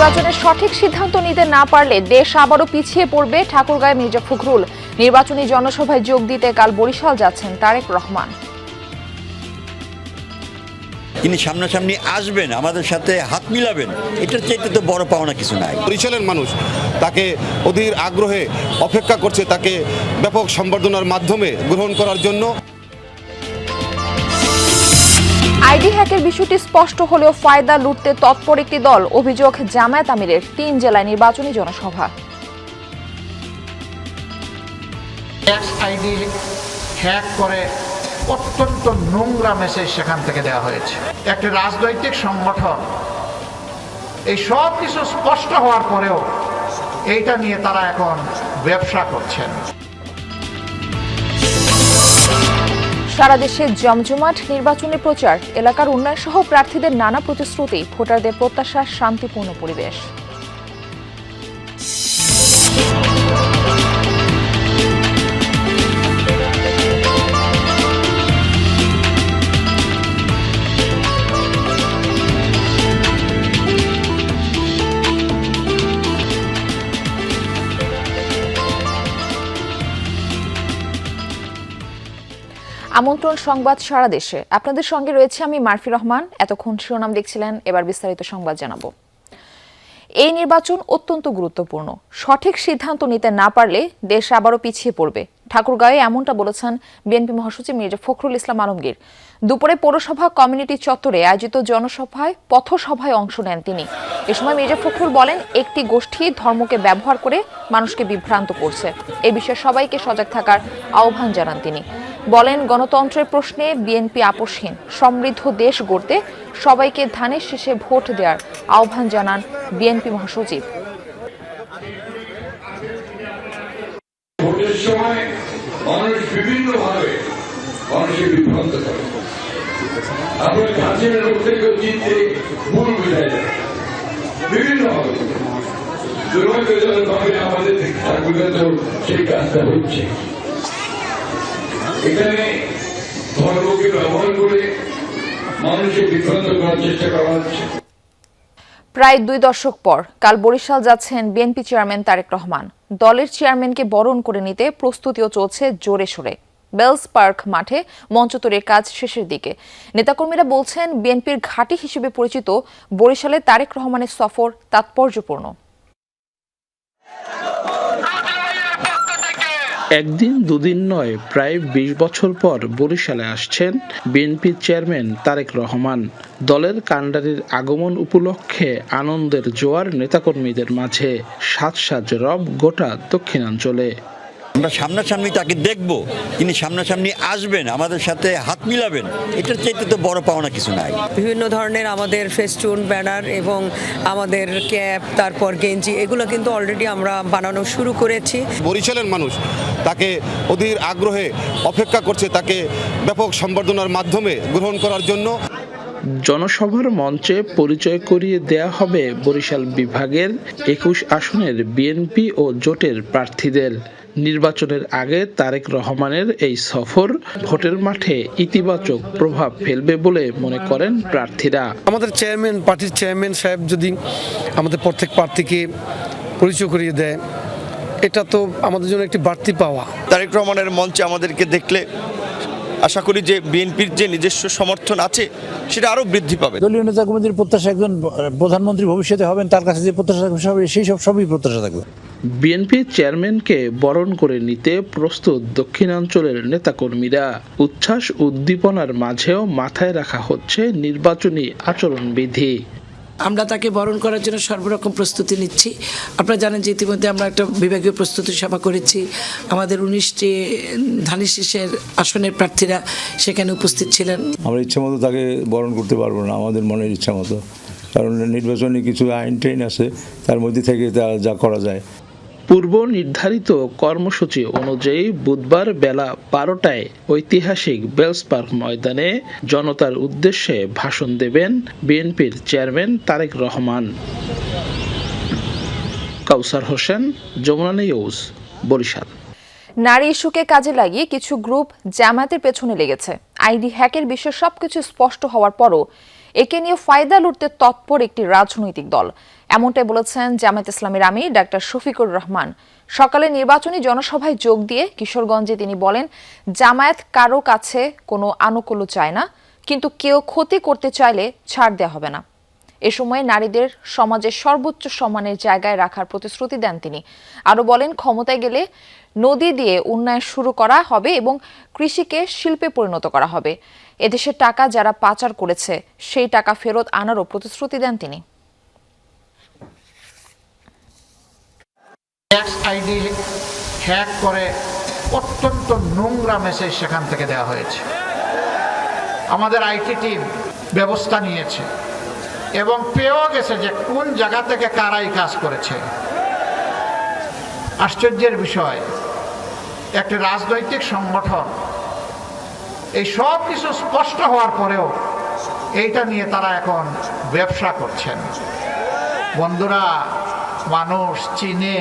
নির্বাচনের সঠিক সিদ্ধান্ত নিতে না পারলে দেশ আবারও পিছিয়ে পড়বে, ঠাকুরগাঁয়ে মির্জা ফখরুল। নির্বাচনী জনসভায় যোগ দিতে কাল বরিশাল যাচ্ছেন তারেক রহমান। তিনি সামনাসামনি আসবেন, আমাদের সাথে হাত মিলাবেন, এটার চাইতে তো বড় পাওনা কিছু নাই। বরিশালের মানুষ তাকে অধীর আগ্রহে অপেক্ষা করছে, তাকে ব্যাপক সম্বর্ধনার মাধ্যমে গ্রহণ করার জন্য। আইডি হ্যাকের বিষয়টি স্পষ্ট হলেও ফায়দা লুটতে তৎপর একটি দল, অভিযোগ জামায়াত আমিরের। 3 জেলায় নির্বাচনী জনসভা। আইডি হ্যাক করে অত্যন্ত নোংরা মেসেজ সেখান থেকে দেওয়া হয়েছে। একটি রাজনৈতিক সংগঠন এই সব কিছু স্পষ্ট হওয়ার পরেও এইটা নিয়ে তারা এখন ব্যবসা করছেন। সারা দেশে জমজমাট নির্বাচনী প্রচার, এলাকার উন্নয়ন সহ প্রার্থীদের নানা প্রতিশ্রুতি, ভোটারদের প্রত্যাশার শান্তিপূর্ণ পরিবেশ। আমন্ত্রণ সংবাদ সারা দেশে, আপনাদের সঙ্গে রয়েছে আমি মারফি রহমান। এতক্ষণ শিরোনাম দেখছিলেন, এবার বিস্তারিত সংবাদ জানাবো। এই নির্বাচন অত্যন্ত গুরুত্বপূর্ণ, সঠিক সিদ্ধান্ত নিতে না পারলে দেশ আবারও পিছিয়ে পড়বে। ঠাকুরগাঁয়ে এমনটা বলেছেন বিএনপি মহাসচিব মির্জা ফখরুল ইসলাম আলমগীর। দুপুরে পৌরসভা কমিউনিটি চত্বরে আয়োজিত জনসভায় পথসভায় অংশ নেন তিনি। এ সময় মির্জা ফখরুল বলেন, একটি গোষ্ঠী ধর্মকে ব্যবহার করে মানুষকে বিভ্রান্ত করছে। এ বিষয়ে সবাইকে সজাগ থাকার আহ্বান জানান তিনি। বলেন, গণতন্ত্রের প্রশ্নে বিএনপি আপোষহীন, সমৃদ্ধ দেশ গড়তে সবাইকে ধানের শীষে ভোট দেওয়ার আহ্বান জানান বিএনপি মহাসচিব। ভোটের সময় মানুষ বিভিন্নভাবে মানুষকে বিভ্রান্ত করে। আপনার কাছের লোক থেকে জিততে ভুল বোঝায় যায় বিভিন্নভাবে। দুর্ভাগ্যজনকভাবে আমাদের ঠাকুরগাঁও সেই কাজটা হচ্ছে। এখানে ধর্মকে ব্যবহার করে মানুষকে বিভ্রান্ত করার চেষ্টা করা হচ্ছে। প্রায় 2 দশক পর কাল বরিশাল যাচ্ছেন বিএনপি চেয়ারম্যান তারেক রহমান। দলের চেয়ারম্যানকে বরণ করে নিতে প্রস্তুতিও চলছে জোরে সোরে। বেলস পার্ক মাঠে মঞ্চ তৈরির কাজ শেষের দিকে। নেতাকর্মীরা বলছেন, বিএনপির ঘাঁটি হিসেবে পরিচিত বরিশালে তারেক রহমানের সফর তাৎপর্যপূর্ণ। একদিন দুদিন নয়, প্রায় 20 বছর পর বরিশালে আসছেন বিএনপি চেয়ারম্যান তারেক রহমান। দলের কাণ্ডারির আগমন উপলক্ষে আনন্দের জোয়ার নেতাকর্মীদের মাঝে, সাজ রব গোটা দক্ষিণাঞ্চলে। আমরা সামনাসামনি তাকে দেখব, তিনি সামনাসামনি আসবেন, আমাদের সাথে হাত মিলাবেন, এটার চাইতে তো বড় পাওনা কিছু নাই। বিভিন্ন ধরনের আমাদের ফেস্টুন, ব্যানার এবং আমাদের ক্যাপ, তারপর গেঞ্জি, এগুলো কিন্তু অলরেডি আমরা বানানো শুরু করেছি। বরিশালের মানুষ তাকে অধীর আগ্রহে অপেক্ষা করছে, তাকে ব্যাপক সম্বর্ধনার মাধ্যমে গ্রহণ করার জন্য। জনসভার মঞ্চে পরিচয় করিয়ে দেয়া হবে বরিশাল বিভাগের 21 আসনের বিএনপি ও জোটের প্রার্থীদের। নির্বাচনের আগে তারেক রহমানের এই সফর ভোটের মাঠে ইতিবাচক প্রভাব ফেলবে বলে মনে করেন প্রার্থীরা। আমাদের পার্টির চেয়ারম্যান সাহেব যদি আমাদের প্রত্যেক প্রার্থীকে পরিচয় করিয়ে দেয়, এটা তো আমাদের জন্য একটি বাড়তি পাওয়া। তারেক রহমানের মঞ্চে আমাদেরকে দেখলে আশা করি যে বিএনপির যে নিজস্ব সমর্থন আছে সেটা আরো বৃদ্ধি পাবে। দলীয় নেতা কর্মীদের প্রত্যাশা, একজন প্রধানমন্ত্রী ভবিষ্যতে হবেন, তার কাছে যে প্রত্যাশা থাকবে সেই সবই প্রত্যাশা থাকবে। বিএনপি চেয়ারম্যানকে বরণ করে নিতে প্রস্তুত দক্ষিণাঞ্চলের নেতাকর্মীরা। উচ্ছ্বাস উদ্দীপনার মাঝেও মাথায় রাখা হচ্ছে নির্বাচনী আচরণবিধি। আমরা তাকে বরণ করার জন্য সর্বরকম প্রস্তুতি নিচ্ছি। আপনারা জানেন যে ইতিমধ্যে আমরা একটা বিভাগীয় প্রস্তুতি সভা করেছি। আমাদের 19টি ধানের শীষের আসনের প্রার্থীরা সেখানে উপস্থিত ছিলেন। আমরা ইচ্ছা মতো তাকে বরণ করতে পারবো না, আমাদের মনের ইচ্ছা মতো, কারণ নির্বাচনী কিছু আইন টাইন আছে, তার মধ্যে থেকে যা করা যায়। পূর্ব নির্ধারিত কর্মসূচি অনুযায়ী বুধবার বেলা 12টায় ঐতিহাসিক বেলস পার্ক ময়দানে জনতার উদ্দেশ্যে ভাষণ দেবেন বিএনপির চেয়ারম্যান তারেক রহমান। কাউসার হোসেন, যমুনা নিউজ, বরিশাল। নারী ইস্যুকে কাজে লাগিয়ে কিছু গ্রুপ জামায়াতের পেছনে লেগেছে। আইডি হ্যাকের বিষয়ে সবকিছু স্পষ্ট হওয়ার পরও একে নিয়ে ফায়দা লুটতে তৎপর একটি রাজনৈতিক দল, এমনটাই বলেছেন জামায়াত ইসলামীর আমির ডাক্তার শফিকুর রহমান। সকালে নির্বাচনী জনসভায় যোগ দিয়ে কিশোরগঞ্জে তিনি বলেন, জামায়াত কারো কাছে কোনো আনুকূল্য চায় না, কিন্তু কেউ ক্ষতি করতে চাইলে ছাড় দেওয়া হবে না। এ সময় নারীদের সমাজের সর্বোচ্চ সম্মানের জায়গায় রাখার প্রতিশ্রুতি দেন তিনি। আরও বলেন, ক্ষমতায় গেলে নদী দিয়ে উন্নয়ন শুরু করা হবে এবং কৃষিকে শিল্পে পরিণত করা হবে। এদেশের টাকা যারা পাচার করেছে সেই টাকা ফেরত আনারও প্রতিশ্রুতি দেন তিনি। ট্যাক্স আইডি হ্যাক করে অত্যন্ত নোংরা মেসেজ সেখান থেকে দেওয়া হয়েছে। আমাদের আইটি টিম ব্যবস্থা নিয়েছে এবং পেয়েও গেছে যে কোন জায়গা থেকে কারাই কাজ করেছে। আশ্চর্যের বিষয়, একটি রাজনৈতিক সংগঠন এই সব কিছু স্পষ্ট হওয়ার পরেও এইটা নিয়ে তারা এখন ব্যবসা করছেন। বন্ধুরা, মানুষ চিনে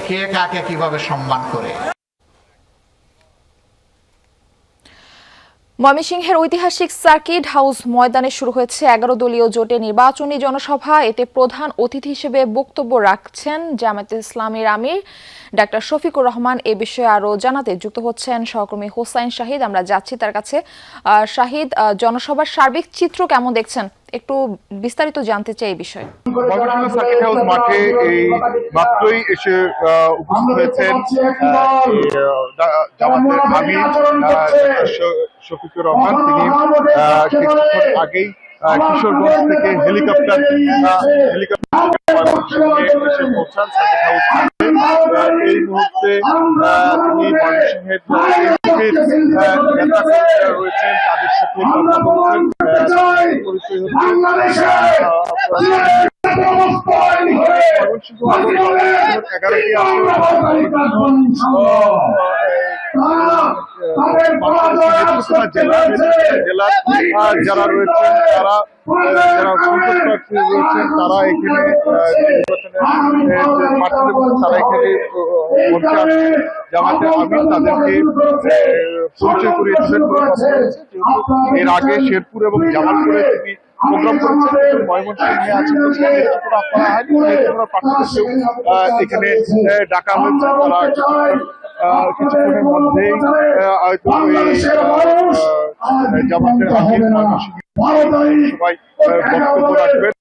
কে কাকে কিভাবে সম্মান করে। ময়মনসিংহের ঐতিহাসিক সার্কিট হাউস ময়দানে শুরু হয়েছে 11 দলীয় জোটে নির্বাচনী জনসভা। এতে প্রধান অতিথি হিসেবে বক্তব্য রাখছেন জামায়াতে ইসলামীর আমির ডাক্তার শফিকুর রহমান। এ বিষয়ে আরো জানাতে যুক্ত হচ্ছেন সহকর্মী হোসাইন শাহিদ। আমরা যাচ্ছি তার কাছে। শাহিদ, জনসভার সার্বিক চিত্র কেমন দেখছেন, একটু বিস্তারিত জানতে চাই এই বিষয়ে। সার্কিট হাউস মাঠে এই মাত্রই এসে উপস্থিত হয়েছেন জামাতের আমির শফিকুর রহমান। তিনি কিছুক্ষণ আগেই কিশোরগঞ্জ থেকে হেলিকপ্টার এসে পৌঁছান সার্কিট হাউস মাঠে। এই মুহূর্তে তিনি ময়মনসিংহের নেতা রয়েছেন, তাদের সাথে কথা বলছেন। পরিচয় হচ্ছে 11টি জেলার যারা রয়েছেন, যারা সংসদ প্রার্থী রয়েছেন, তারা এখানে তারা এখানে মঞ্চে আসছে। জামাতের আমির তাদেরকে পরিচয় করিয়ে দিবেন বলে কথা হয়েছে। এর আগে শেরপুর এবং জামালপুরে তিনি প্রোগ্রাম করেছেন, ময়মনসিংহে আছেন, কোনো আপনারা হয়নি। প্রার্থীদেরকেও এখানে ডাকা হয়েছে। তারা কিছুক্ষণের মধ্যেই হয়তো জামাতের আমির সবাই বক্তব্য রাখবেন।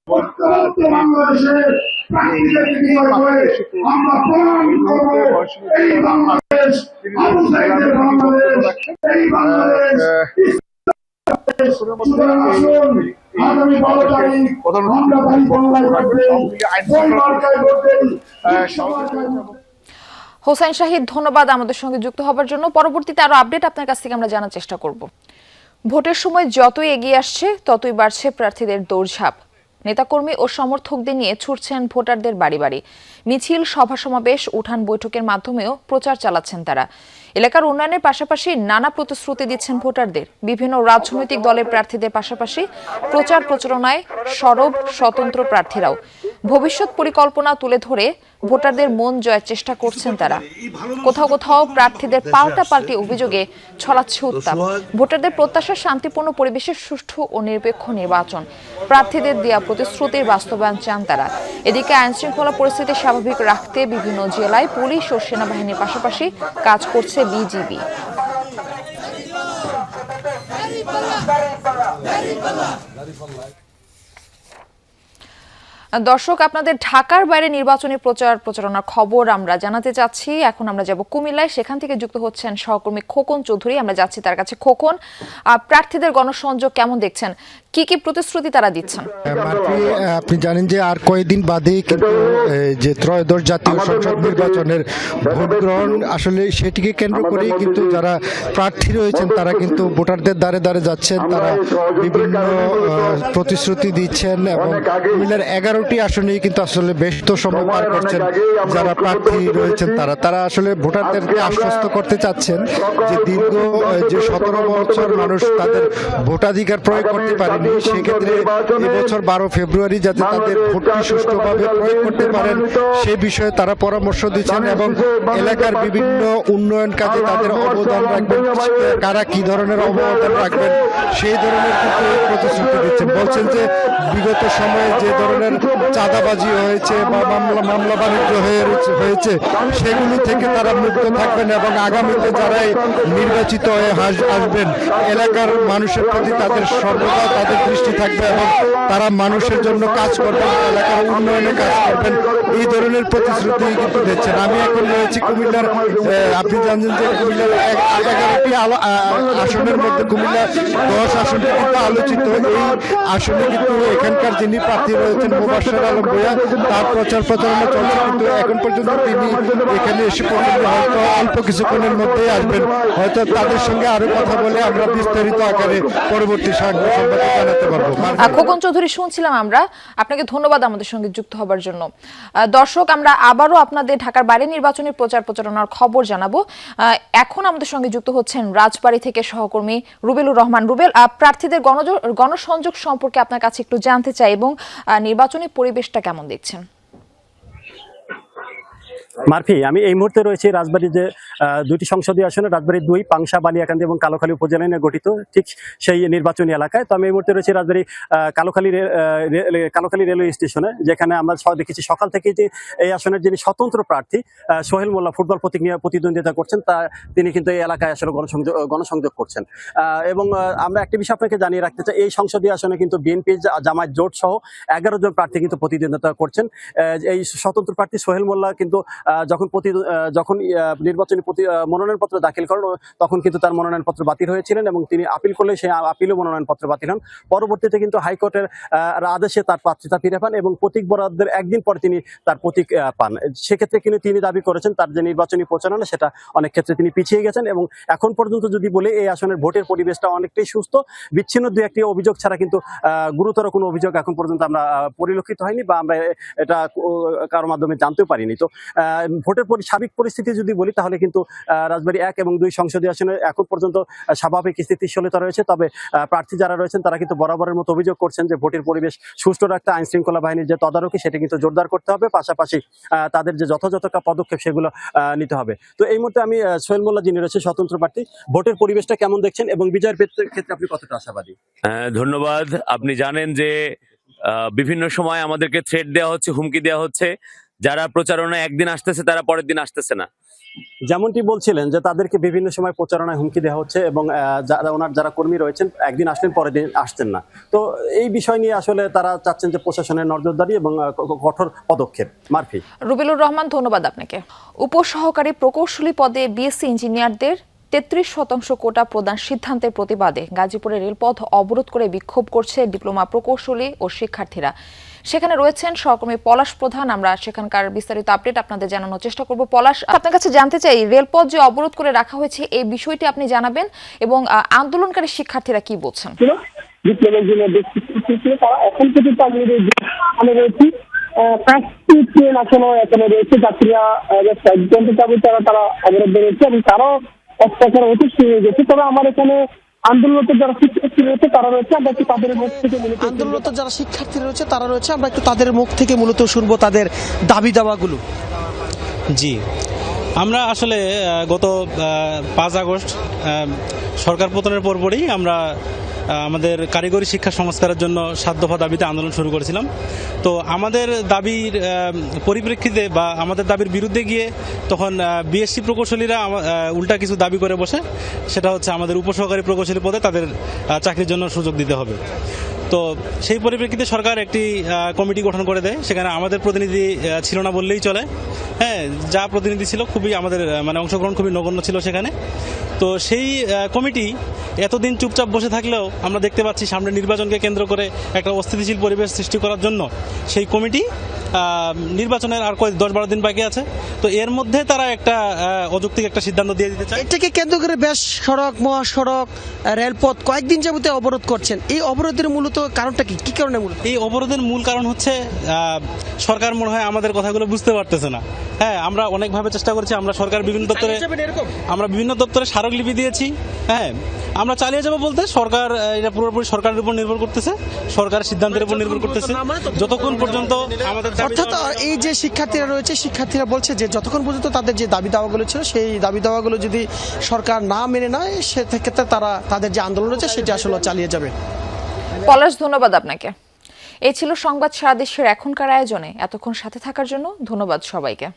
হোসাইন শাহিদ, ধন্যবাদ আমাদের সঙ্গে যুক্ত হবার জন্য। পরবর্তীতে আরো আপডেট আপনার কাছ থেকে আমরা জানার চেষ্টা করব। ভোটের সময় যতই এগিয়ে আসছে ততই বাড়ছে প্রার্থীদের দৌড়ঝাঁপ। নেতাকর্মী ও সমর্থকদের নিয়ে ছুটছেন ভোটারদের বাড়ি বাড়ি। মিছিল, সভা সমাবেশ, উঠান বৈঠকের মাধ্যমেও প্রচার চালাচ্ছেন তারা। এলাকার উন্নয়নের পাশাপাশি নানা প্রতিশ্রুতি দিচ্ছেন ভোটারদের। বিভিন্ন রাজনৈতিক দলের প্রার্থীদের পাশাপাশি প্রচার প্রচারণায় সরব স্বতন্ত্র প্রার্থীরাও ভবিষ্যৎ পরিকল্পনা তুলে ধরে ভোটারদের মন জয়ের চেষ্টা করছেন তারা। কোথাও কোথাও প্রার্থীদের পাল্টাপাল্টি অভিযোগে ছড়াচ্ছে উত্তাপ। ভোটারদের প্রত্যাশা শান্তিপূর্ণ পরিবেশে সুষ্ঠু ও নিরপেক্ষ নির্বাচন। প্রার্থীদের দেয়া প্রতিশ্রুতির বাস্তবায়ন চান তারা। এদিকে আইনশৃঙ্খলা পরিস্থিতি স্বাভাবিক রাখতে বিভিন্ন জেলায় পুলিশ ও সেনাবাহিনীর পাশাপাশি কাজ করছে বিজিবি। দর্শক, আপনাদের ঢাকার বাইরে নির্বাচনী প্রচার প্রচারণার খবর আমরা জানাতে চাচ্ছি। এখন আমরা যাব কুমিল্লায়, সেখান থেকে যুক্ত হচ্ছেন সহকর্মী খোকন চৌধুরী। আমরা যাচ্ছি তার কাছে। খোকন, প্রার্থীদের গণসংযোগ কেমন দেখছেন, কি কি প্রতিশ্রুতি তারা দিচ্ছেন? আপনি জানেন যে আর কয়েকদিন বাদেই কিন্তু যে ত্রয়োদশ জাতীয় সংসদ নির্বাচনের ভোট গ্রহণ, আসলে সেটিকে কেন্দ্র করেই কিন্তু যারা প্রার্থী রয়েছেন তারা কিন্তু ভোটারদের দ্বারে দ্বারে যাচ্ছেন। তারা বিভিন্ন প্রতিশ্রুতি দিচ্ছেন এবং কুমিল্লার 11 11টি আসনেই কিন্তু আসলে ব্যস্ত সময় পার করছেন যারা প্রার্থী রয়েছেন তারা আসলে ভোটারদেরকে আশ্বস্ত করতে চাচ্ছেন যে দীর্ঘ যে 17 বছর মানুষ তাদের ভোটাধিকার প্রয়োগ করতে পারেনি, সেক্ষেত্রে এবছর 12 ফেব্রুয়ারি যাতে তাদের ভোটটি সুষ্ঠুভাবে প্রয়োগ করতে পারেন সে বিষয়ে তারা পরামর্শ দিচ্ছেন এবং এলাকার বিভিন্ন উন্নয়ন কাজে তাদের অবদান রাখবেন, কারা কি ধরনের অবদান রাখবেন সেই ধরনের কিন্তু প্রতিশ্রুতি দিচ্ছেন। বলছেন যে বিগত সময়ে যে ধরনের চাঁদাবাজি হয়েছে বা মামলা বাণিজ্য হয়েছে সেগুলি থেকে তারা মুক্ত থাকবেন এবং আগামীতে যারাই নির্বাচিত হয়ে আসবেন এলাকার মানুষের প্রতি তাদের সর্বদা তাদের দৃষ্টি থাকবে এবং তারা মানুষের জন্য কাজ করবেন, এলাকার উন্নয়নে কাজ করবেন, এই ধরনের প্রতিশ্রুতি কিন্তু দিচ্ছেন। আমি এখন রয়েছি কুমিল্লার, আপনি জানেন যে কুমিল্লার 11টি আসনের মধ্যে কুমিল্লা 10 আসনটি কিন্তু আলোচিত। এই আসনে কিন্তু এখানকার যিনি প্রার্থী রয়েছেন মোবাশ্বের আলম ভূঁইয়া, তার প্রচারণা চলছে, কিন্তু এখন পর্যন্ত তিনি এখানে এসে পর্যন্ত হয়তো অল্প কিছুক্ষণের মধ্যেই আসবেন। হয়তো তাদের সঙ্গে আরো কথা বলে আমরা বিস্তারিত আকারে পরবর্তী সংবাদ জানাতে পারবো। খোকন চৌধুরী শুনছিলাম আমরা, আপনাকে ধন্যবাদ আমাদের সঙ্গে যুক্ত হবার জন্য। দর্শক, আমরা আবারও আপনাদের ঢাকার বাইরে নির্বাচনী প্রচারণার খবর জানাবো। এখন আমাদের সঙ্গে যুক্ত হচ্ছেন রাজবাড়ী থেকে সহকর্মী রুবেলুর রহমান। রুবেল, প্রার্থীদের গণসংযোগ সম্পর্কে আপনার কাছে একটু জানতে চাই এবং নির্বাচনী পরিবেশটা কেমন দেখছেন? মারফি, আমি এই মুহূর্তে রয়েছি রাজবাড়ীর যে দুইটি সংসদীয় আসনে, রাজবাড়ী 2, পাংশা, বালিয়াকান্দি এবং কালোখালী উপজেলা নিয়ে গঠিত ঠিক সেই নির্বাচনী এলাকায়। তো আমি এই মুহূর্তে রয়েছি রাজবাড়ী কালোখালী রেলওয়ে স্টেশনে, যেখানে আমরা দেখেছি সকাল থেকেই যে এই আসনের যিনি স্বতন্ত্র প্রার্থী সোহেল মোল্লা ফুটবল প্রতীক নিয়ে প্রতিদ্বন্দ্বিতা করছেন, তিনি কিন্তু এই এলাকায় আসলে গণসংযোগ করছেন। এবং আমরা একটা বিষয় আপনাকে জানিয়ে রাখতে চাই, এই সংসদীয় আসনে কিন্তু বিএনপি, জামায়াত জোট সহ 11 জন প্রার্থী কিন্তু প্রতিদ্বন্দ্বিতা করছেন। এই স্বতন্ত্র প্রার্থী সোহেল মোল্লা কিন্তু যখন নির্বাচনী মনোনয়নপত্র দাখিল করেন তখন কিন্তু তার মনোনয়নপত্র বাতিল হয়েছিলেন এবং তিনি আপিল করলে সেই আপিলও মনোনয়নপত্র বাতিল হন। পরবর্তীতে কিন্তু হাইকোর্টের আদেশে তার প্রার্থিতা ফিরে পান এবং প্রতীক বরাদ্দের একদিন পরে তিনি তার প্রতীক পান। সেক্ষেত্রে কিন্তু তিনি দাবি করেছেন তার যে নির্বাচনী প্রচারণা সেটা অনেক ক্ষেত্রে তিনি পিছিয়ে গেছেন এবং এখন পর্যন্ত যদি বলি এই আসনের ভোটের পরিবেশটা অনেকটাই সুস্থ, বিচ্ছিন্ন 2-1টি অভিযোগ ছাড়া কিন্তু গুরুতর কোনো অভিযোগ এখন পর্যন্ত আমরা পরিলক্ষিত হয়নি বা আমরা এটা কারোর মাধ্যমে জানতেও পারিনি। তো ভোটের সার্বিক পরিস্থিতি যদি বলি তাহলে কিন্তু রাজবাড়ী 1 এবং 2 সংসদীয় আসনে এখন পর্যন্ত স্বাভাবিক স্থিতিশীলতা রয়েছে। তবে প্রার্থী যারা রয়েছেন তারা কিন্তু বরাবরের মতো অভিযোগ করছেন যে ভোটের পরিবেশ সুষ্ঠু রাখতে আইন শৃঙ্খলা বাহিনীর যে তদারকি সেটা কিন্তু জোরদার করতে হবে, পাশাপাশি তাদের যে যথাযথ পদক্ষেপ সেগুলো নিতে হবে। তো এই মুহূর্তে আমি সোহেল মোল্লা যিনি রয়েছে স্বতন্ত্র প্রার্থী, ভোটের পরিবেশটা কেমন দেখছেন এবং বিজয়ের ক্ষেত্রে আপনি কতটা আশাবাদী? ধন্যবাদ। আপনি জানেন যে বিভিন্ন সময় আমাদেরকে থ্রেট দেওয়া হচ্ছে, হুমকি দেওয়া হচ্ছে, যারা প্রচারণায় একদিন আসতেছে তারা পরের দিন আসতেছে না। যেমনটি বলছিলেন যে তাদেরকে বিভিন্ন সময় প্রচারণায় হুমকি দেওয়া হচ্ছে এবং যারা কর্মী রয়েছেন একদিন আসলেন পরের দিন আসছেন না। তো এই বিষয় নিয়ে আসলে তারা চাচ্ছেন যে প্রশাসনের নজরদারি এবং কঠোর পদক্ষেপ। মারফি। রুবেলুর রহমান, ধন্যবাদ আপনাকে। উপসহকারী প্রকৌশলী পদে বিএসসি ইঞ্জিনিয়ারদের 33% কোটা প্রদান সিদ্ধান্তের প্রতিবাদে গাজীপুরে রেলপথ অবরোধ করে বিক্ষোভ করছে ডিপ্লোমা প্রকৌশলী ও শিক্ষার্থীরা। সেখানে রয়েছেন সহকর্মী পলাশ প্রধান, আমরা সেখানকার বিস্তারিত আপডেট আপনাদের জানানোর চেষ্টা করব। পলাশ, আপনার কাছে জানতে চাই রেলপথ যে অবরোধ করে রাখা হয়েছে এই বিষয়টি আপনি জানাবেন এবং আন্দোলনকারী শিক্ষার্থীরা কি বলছেন? এখন পর্যন্ত আমি রয়েছি 5টি ট্রেন এখনো রয়েছে, যাত্রীরা তারা অবরোধ রয়েছে এবং তারাও অত্যাচার হতে শুরু হয়ে গেছে। তবে আমার এখানে আন্দোলনরত যারা শিক্ষার্থী রয়েছে তারা রয়েছে, আমরা একটু তাদের মুখ থেকে তাদের মুখ থেকে মূলত শুনবো তাদের দাবি দাওয়াগুলো। জি, আমরা আসলে গত 5 আগস্ট সরকার পতনের পরপরই আমরা আমাদের কারিগরি শিক্ষা সংস্কারের জন্য 7 দফা দাবিতে আন্দোলন শুরু করেছিলাম। তো আমাদের দাবির পরিপ্রেক্ষিতে বা আমাদের দাবির বিরুদ্ধে গিয়ে তখন বিএসসি প্রকৌশলীরা উল্টা কিছু দাবি করে বসে, সেটা হচ্ছে আমাদের উপসহকারী প্রকৌশলী পদে তাদের চাকরির জন্য সুযোগ দিতে হবে। তো সেই পরিপ্রেক্ষিতে সরকার একটি কমিটি গঠন করে দেয়, সেখানে আমাদের প্রতিনিধি ছিল না বললেই চলে। হ্যাঁ, যা প্রতিনিধি ছিল খুবই আমাদের অংশগ্রহণ খুবই নগণ্য ছিল সেখানে। তো সেই কমিটি এতদিন চুপচাপ বসে থাকলেও আমরা দেখতে পাচ্ছি সামনে নির্বাচনকে কেন্দ্র করে একটা অস্থিতিশীল পরিবেশ সৃষ্টি করার জন্য সেই কমিটি নির্বাচনের আর 10-12 দিন বাকি আছে। তো এর মধ্যে তারা একটা অযৌক্তিক একটা সিদ্ধান্ত দিয়ে দিতে চায়। এটাকে কেন্দ্র করে বেশ সড়ক, মহাসড়ক, রেলপথ কয়েকদিন যাবতে অবরোধ করছেন। এই অবরোধের মূলত কারণটা কি কারণে মূল এই অবরোধের মূল কারণ হচ্ছে সরকার মনে হয় আমাদের কথাগুলো বুঝতে পারতেছে না। হ্যাঁ, আমরা অনেকভাবে চেষ্টা করেছি, আমরা সরকার বিভিন্ন দপ্তরে স্মারকলিপি দিয়েছি। হ্যাঁ, আমরা চালিয়ে যাবো বলতে সরকার এটা পুরোপুরি সরকারের উপর নির্ভর করতেছে, সরকারের সিদ্ধান্তের উপর নির্ভর করতেছে যতক্ষণ পর্যন্ত আমাদের। অর্থাৎ এই যে শিক্ষার্থীরা রয়েছে, শিক্ষার্থীরা বলছে যে যতক্ষণ পর্যন্ত তাদের যে দাবি দাওয়াগুলো ছিল সেই দাবি দাওয়াগুলো যদি সরকার না মেনে নেয় সেক্ষেত্রে তারা তাদের যে আন্দোলন রয়েছে সেটা আসলে চালিয়ে যাবে। পলাশ, ধন্যবাদ আপনাকে। এই ছিল সংবাদ সারা দেশের এখনকার আয়োজনে। এতক্ষণ সাথে থাকার জন্য ধন্যবাদ সবাইকে।